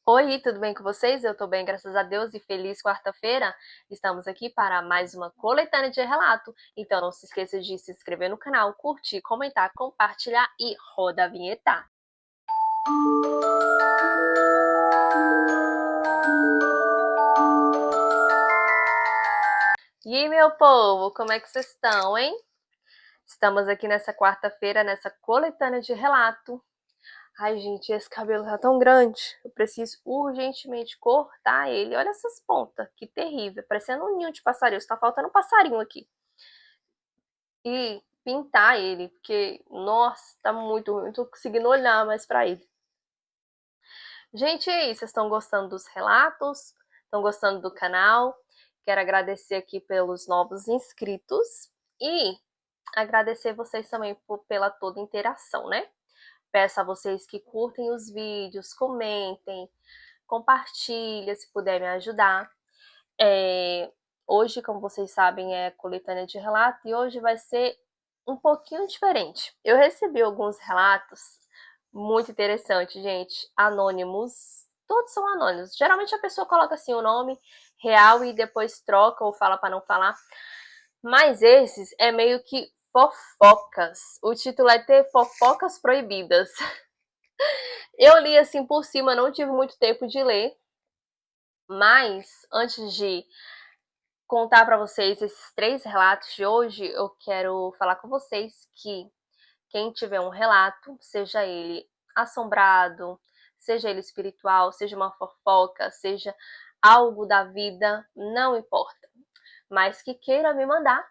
Oi, tudo bem com vocês? Eu tô bem, graças a Deus, e feliz quarta-feira. Estamos aqui para mais uma coletânea de relato. Então não se esqueça de se inscrever no canal, curtir, comentar, compartilhar e roda a vinheta. E aí, meu povo, como é que vocês estão, hein? Estamos aqui nessa quarta-feira, nessa coletânea de relato. Ai, gente, esse cabelo tá tão grande. Eu preciso urgentemente cortar ele. Olha essas pontas, que terrível. Parecendo um ninho de passarinho. Está faltando um passarinho aqui. E pintar ele, porque, nossa, tá muito ruim. Não tô conseguindo olhar mais pra ele. Gente, e aí? Vocês estão gostando dos relatos? Estão gostando do canal? Quero agradecer aqui pelos novos inscritos. E agradecer vocês também pela toda interação, né? Peço a vocês que curtem os vídeos, comentem, compartilhem se puder me ajudar. Hoje, como vocês sabem, é coletânea de relato e hoje vai ser um pouquinho diferente. Eu recebi alguns relatos muito interessantes, gente, anônimos. Todos são anônimos. Geralmente a pessoa coloca assim o nome real e depois troca ou fala para não falar. Mas esses é meio que fofocas. O título é Ter Fofocas Proibidas. Eu li assim por cima, não tive muito tempo de ler, mas antes de contar para vocês esses 3 relatos de hoje, eu quero falar com vocês que quem tiver um relato, seja ele assombrado, seja ele espiritual, seja uma fofoca, seja algo da vida, não importa, mas que queira me mandar,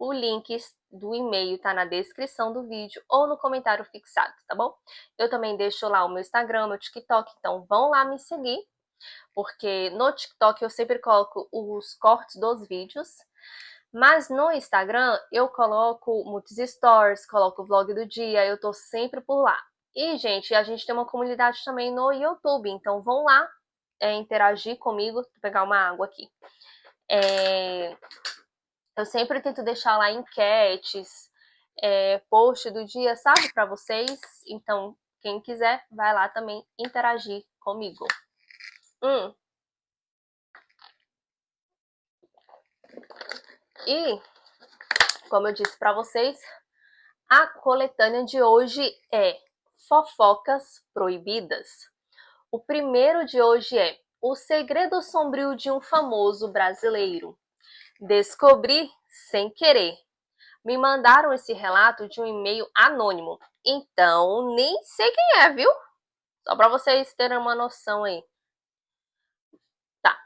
o link do e-mail tá na descrição do vídeo ou no comentário fixado, tá bom? Eu também deixo lá o meu Instagram, meu TikTok, então vão lá me seguir, porque no TikTok eu sempre coloco os cortes dos vídeos, mas no Instagram eu coloco muitos stories, coloco o vlog do dia, eu tô sempre por lá. E, gente, a gente tem uma comunidade também no YouTube, então vão lá interagir comigo. Vou pegar uma água aqui. Eu sempre tento deixar lá enquetes, post do dia, sabe, para vocês. Então, quem quiser, vai lá também interagir comigo. E, como eu disse para vocês, a coletânea de hoje é Fofocas Proibidas. O primeiro de hoje é O Segredo Sombrio de um Famoso Brasileiro. Descobri sem querer. Me mandaram esse relato de um e-mail anônimo. Então, nem sei quem é, viu? Só para vocês terem uma noção aí. Tá.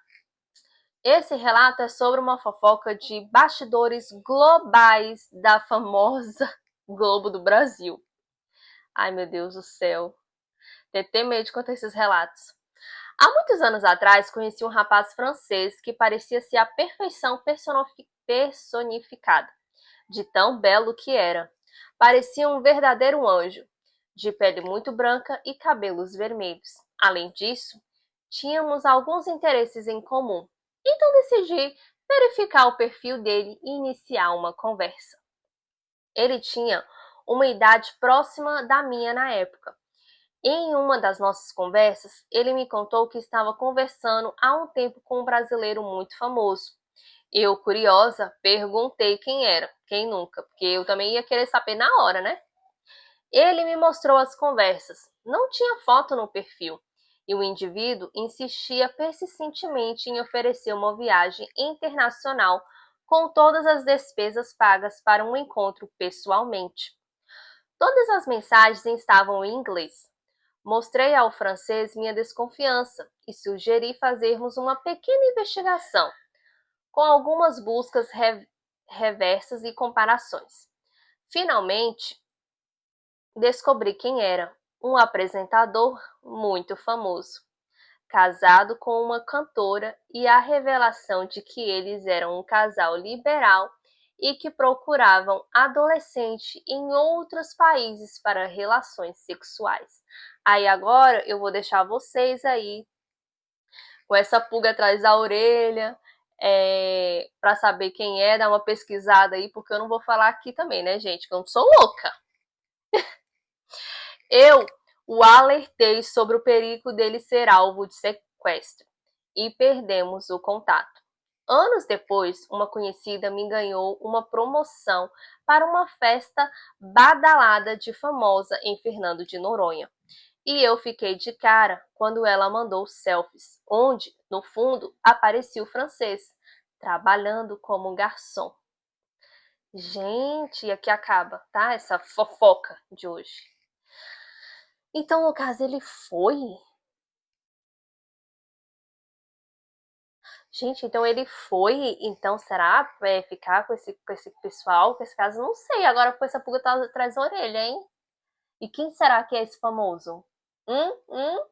Esse relato é sobre uma fofoca de bastidores globais da famosa Globo do Brasil. Ai, meu Deus do céu. Tem medo de contar esses relatos. Há muitos anos atrás, conheci um rapaz francês que parecia ser a perfeição personificada, de tão belo que era. Parecia um verdadeiro anjo, de pele muito branca e cabelos vermelhos. Além disso, tínhamos alguns interesses em comum, então decidi verificar o perfil dele e iniciar uma conversa. Ele tinha uma idade próxima da minha na época. Em uma das nossas conversas, ele me contou que estava conversando há um tempo com um brasileiro muito famoso. Eu, curiosa, perguntei quem era, quem nunca, porque eu também ia querer saber na hora, né? Ele me mostrou as conversas. Não tinha foto no perfil. E o indivíduo insistia persistentemente em oferecer uma viagem internacional com todas as despesas pagas para um encontro pessoalmente. Todas as mensagens estavam em inglês. Mostrei ao francês minha desconfiança e sugeri fazermos uma pequena investigação, com algumas buscas reversas e comparações. Finalmente, descobri quem era, um apresentador muito famoso, casado com uma cantora, e a revelação de que eles eram um casal liberal e que procuravam adolescente em outros países para relações sexuais. Aí agora eu vou deixar vocês aí com essa pulga atrás da orelha, para saber quem é, dar uma pesquisada aí, porque eu não vou falar aqui também, né, gente, que eu não sou louca. Eu O alertei sobre o perigo dele ser alvo de sequestro e perdemos o contato. Anos depois, uma conhecida me ganhou uma promoção para uma festa badalada de famosa em Fernando de Noronha. E eu fiquei de cara quando ela mandou selfies, onde, no fundo, aparecia o francês, trabalhando como garçom. Gente, aqui acaba, tá? Essa fofoca de hoje. Então, no caso, ele foi? Gente, então ele foi, então será ficar com esse pessoal, com esse caso? Não sei, agora com essa pulga atrás da orelha, hein? E quem será que é esse famoso? Hum, hum?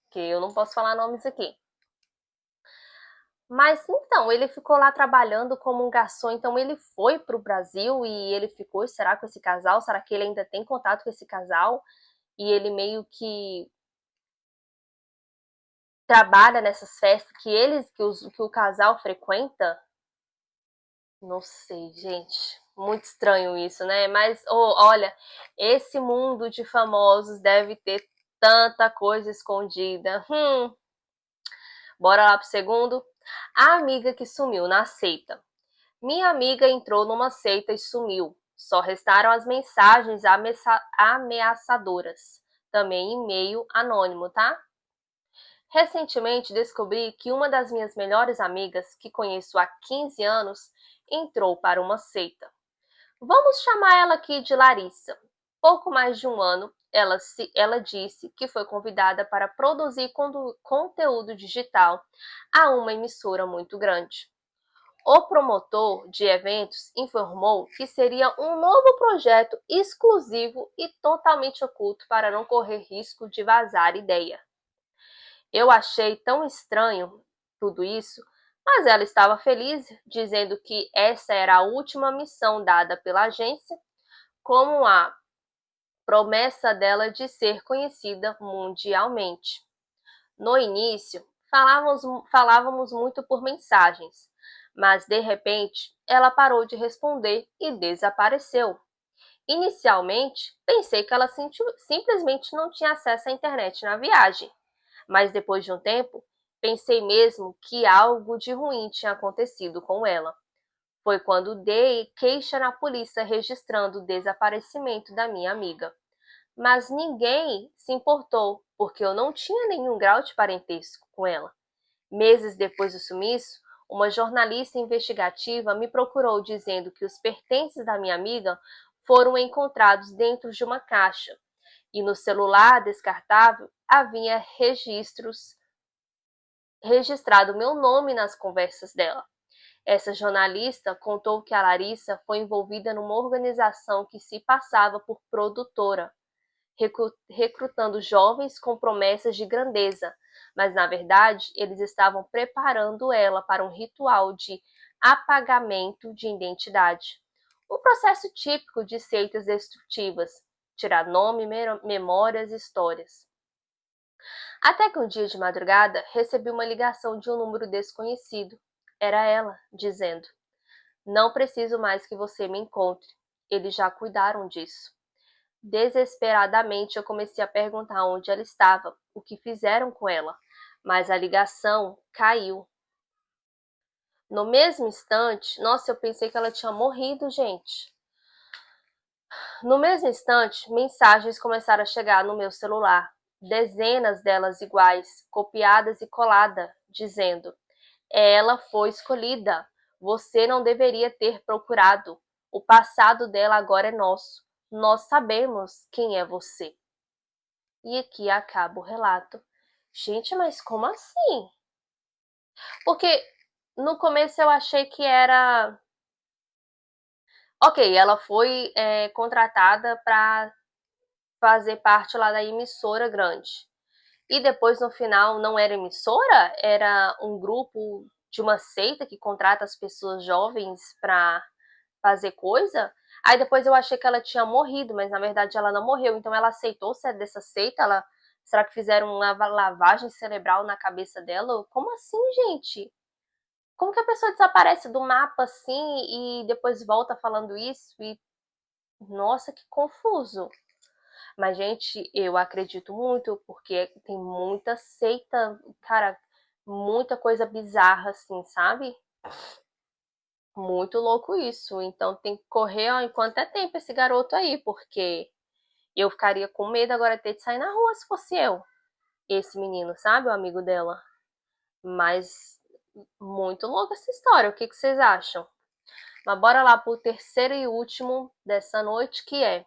Que eu não posso falar nomes aqui. Mas então, ele ficou lá trabalhando como um garçom, então ele foi para o Brasil e ele ficou, será, com esse casal? Será que ele ainda tem contato com esse casal? E ele meio que trabalha nessas festas que o casal frequenta? Não sei, gente. Muito estranho isso, né? Mas, olha, esse mundo de famosos deve ter tanta coisa escondida. Bora lá pro segundo. A amiga que sumiu na seita. Minha amiga entrou numa seita e sumiu. Só restaram as mensagens ameaçadoras. Também e-mail anônimo, tá? Recentemente descobri que uma das minhas melhores amigas, que conheço há 15 anos, entrou para uma seita. Vamos chamar ela aqui de Larissa. Pouco mais de um ano, ela disse que foi convidada para produzir conteúdo digital a uma emissora muito grande. O promotor de eventos informou que seria um novo projeto exclusivo e totalmente oculto para não correr risco de vazar ideia. Eu achei tão estranho tudo isso, mas ela estava feliz, dizendo que essa era a última missão dada pela agência, como a promessa dela de ser conhecida mundialmente. No início, falávamos muito por mensagens, mas de repente ela parou de responder e desapareceu. Inicialmente, pensei que ela simplesmente não tinha acesso à internet na viagem, mas depois de um tempo, pensei mesmo que algo de ruim tinha acontecido com ela. Foi quando dei queixa na polícia registrando o desaparecimento da minha amiga. Mas ninguém se importou, porque eu não tinha nenhum grau de parentesco com ela. Meses depois do sumiço, uma jornalista investigativa me procurou dizendo que os pertences da minha amiga foram encontrados dentro de uma caixa e no celular descartável havia registrado meu nome nas conversas dela. Essa jornalista contou que a Larissa foi envolvida numa organização que se passava por produtora, recrutando jovens com promessas de grandeza, mas na verdade eles estavam preparando ela para um ritual de apagamento de identidade. Um processo típico de seitas destrutivas, tirar nome, memórias e histórias. Até que um dia de madrugada recebi uma ligação de um número desconhecido. Era ela, dizendo: Não preciso mais que você me encontre. Eles já cuidaram disso. Desesperadamente eu comecei a perguntar onde ela estava, o que fizeram com ela, mas a ligação caiu. No mesmo instante, nossa, eu pensei que ela tinha morrido, gente. No mesmo instante, mensagens começaram a chegar no meu celular, dezenas delas iguais, copiadas e coladas, dizendo: Ela foi escolhida. Você não deveria ter procurado. O passado dela agora é nosso. Nós sabemos quem é você. E aqui acaba o relato. Gente, mas como assim? Porque no começo eu achei que era. Ok, ela foi contratada para fazer parte lá da emissora grande. E depois, no final, não era emissora? Era um grupo de uma seita que contrata as pessoas jovens para fazer coisa? Aí depois eu achei que ela tinha morrido, mas na verdade ela não morreu. Então ela aceitou ser dessa seita? Será que fizeram uma lavagem cerebral na cabeça dela? Como assim, gente? Como que a pessoa desaparece do mapa assim e depois volta falando isso? E nossa, que confuso. Mas, gente, eu acredito muito, porque tem muita seita, cara, muita coisa bizarra, assim, sabe? Muito louco isso. Então tem que correr, ó, enquanto é tempo esse garoto aí, porque eu ficaria com medo agora de ter de sair na rua se fosse eu. Esse menino, sabe? O amigo dela. Mas muito louca essa história. O que vocês acham? Mas bora lá pro terceiro e último dessa noite, que é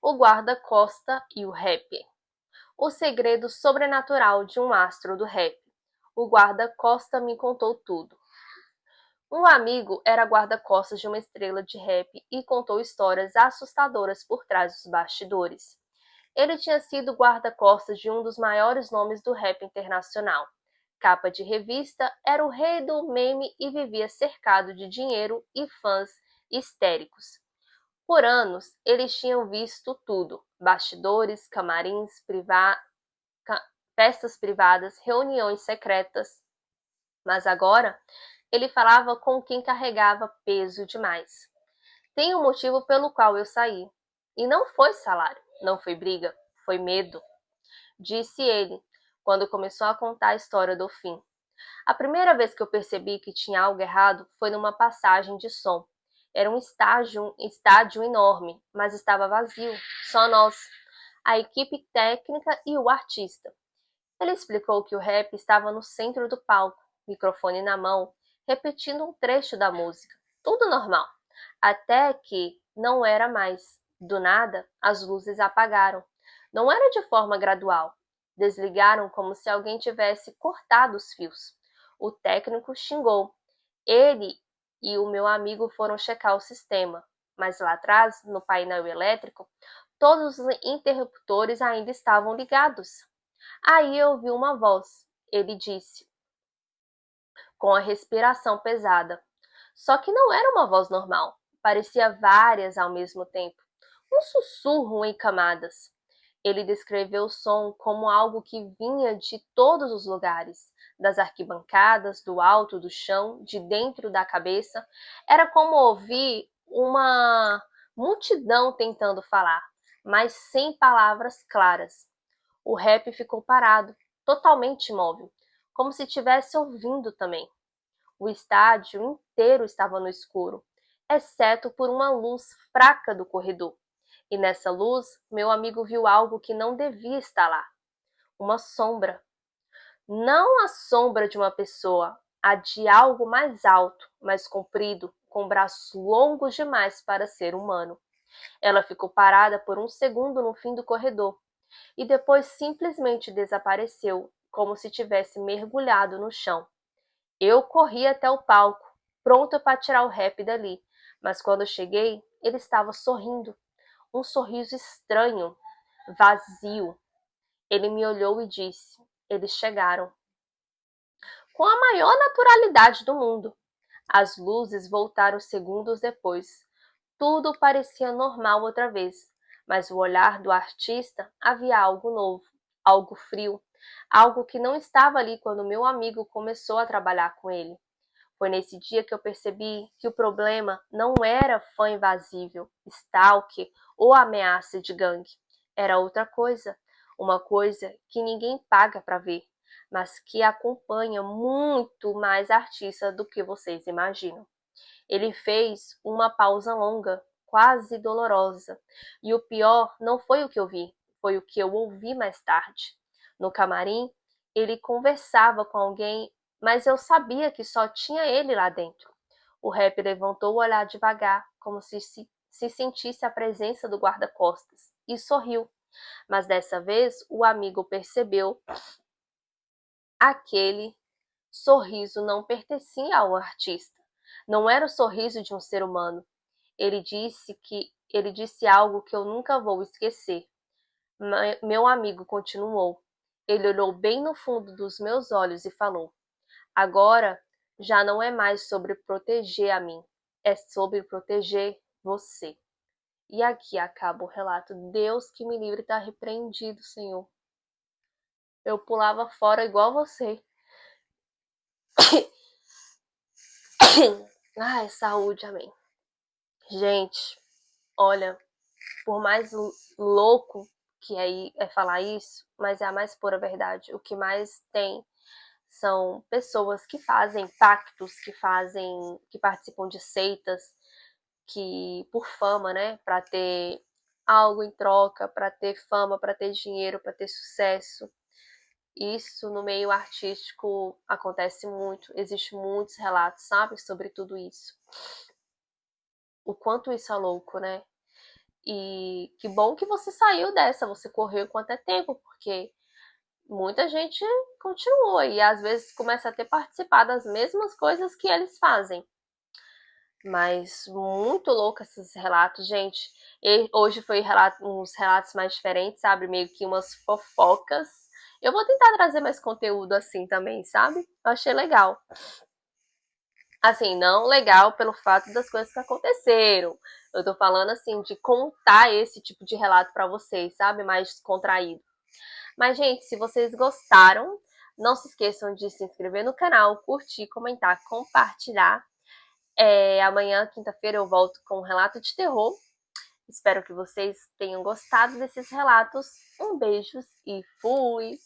o guarda-costa e o rap. O segredo sobrenatural de um astro do rap. O guarda-costa me contou tudo. Um amigo era guarda-costas de uma estrela de rap e contou histórias assustadoras por trás dos bastidores. Ele tinha sido guarda-costas de um dos maiores nomes do rap internacional. Capa de revista, era o rei do meme e vivia cercado de dinheiro e fãs histéricos. Por anos, eles tinham visto tudo: bastidores, camarins, festas privadas, reuniões secretas. Mas agora, ele falava com quem carregava peso demais. Tem um motivo pelo qual eu saí. E não foi salário, não foi briga, foi medo, disse ele, quando começou a contar a história do fim. A primeira vez que eu percebi que tinha algo errado foi numa passagem de som. Era um estádio enorme, mas estava vazio, só nós, a equipe técnica e o artista. Ele explicou que o rap estava no centro do palco, microfone na mão, repetindo um trecho da música. Tudo normal. Até que não era mais. Do nada, as luzes apagaram. Não era de forma gradual. Desligaram como se alguém tivesse cortado os fios. O técnico xingou. Ele e o meu amigo foram checar o sistema, mas lá atrás, no painel elétrico, todos os interruptores ainda estavam ligados. Aí eu ouvi uma voz. Ele disse, com a respiração pesada. Só que não era uma voz normal. Parecia várias ao mesmo tempo. Um sussurro em camadas. Ele descreveu o som como algo que vinha de todos os lugares, das arquibancadas, do alto, do chão, de dentro da cabeça. Era como ouvir uma multidão tentando falar, mas sem palavras claras. O rap ficou parado, totalmente imóvel, como se estivesse ouvindo também. O estádio inteiro estava no escuro, exceto por uma luz fraca do corredor. E nessa luz, meu amigo viu algo que não devia estar lá. Uma sombra. Não a sombra de uma pessoa, a de algo mais alto, mais comprido, com braços longos demais para ser humano. Ela ficou parada por um segundo no fim do corredor e depois simplesmente desapareceu, como se tivesse mergulhado no chão. Eu corri até o palco, pronta para tirar o rap dali, mas quando eu cheguei, ele estava sorrindo, um sorriso estranho, vazio. Ele me olhou e disse: eles chegaram. Com a maior naturalidade do mundo. As luzes voltaram segundos depois. Tudo parecia normal outra vez, mas no olhar do artista havia algo novo, algo frio, algo que não estava ali quando meu amigo começou a trabalhar com ele. Foi nesse dia que eu percebi que o problema não era fã invasível, stalker ou ameaça de gangue. Era outra coisa, uma coisa que ninguém paga para ver, mas que acompanha muito mais artista do que vocês imaginam. Ele fez uma pausa longa, quase dolorosa, e o pior não foi o que eu vi, foi o que eu ouvi mais tarde. No camarim, ele conversava com alguém, mas eu sabia que só tinha ele lá dentro. O rap levantou o olhar devagar, como se sentisse a presença do guarda-costas, e sorriu. Mas dessa vez o amigo percebeu aquele sorriso não pertencia ao artista. Não era o sorriso de um ser humano. Ele disse algo que eu nunca vou esquecer. Meu amigo continuou. Ele olhou bem no fundo dos meus olhos e falou: agora já não é mais sobre proteger a mim, é sobre proteger você. E aqui acaba o relato. Deus que me livre, está repreendido, Senhor. Eu pulava fora igual você. Ai, saúde, amém. Gente, olha, por mais louco que aí é falar isso, mas é a mais pura verdade. O que mais tem são pessoas que fazem pactos, que participam de seitas, que por fama, né, para ter algo em troca, para ter fama, para ter dinheiro, para ter sucesso. Isso no meio artístico acontece muito, existe muitos relatos, sabe, sobre tudo isso. O quanto isso é louco, né? E que bom que você saiu dessa, você correu quanto é tempo, porque muita gente continua e às vezes começa a ter participado das mesmas coisas que eles fazem. Mas muito louco esses relatos, gente. E hoje foi uns relatos mais diferentes, sabe? Meio que umas fofocas. Eu vou tentar trazer mais conteúdo assim também, sabe? Eu achei legal. Assim, não legal pelo fato das coisas que aconteceram. Eu tô falando assim de contar esse tipo de relato pra vocês, sabe? Mais descontraído. Mas, gente, se vocês gostaram, não se esqueçam de se inscrever no canal, curtir, comentar, compartilhar. Amanhã, quinta-feira, eu volto com um relato de terror. Espero que vocês tenham gostado desses relatos. Um beijo e fui!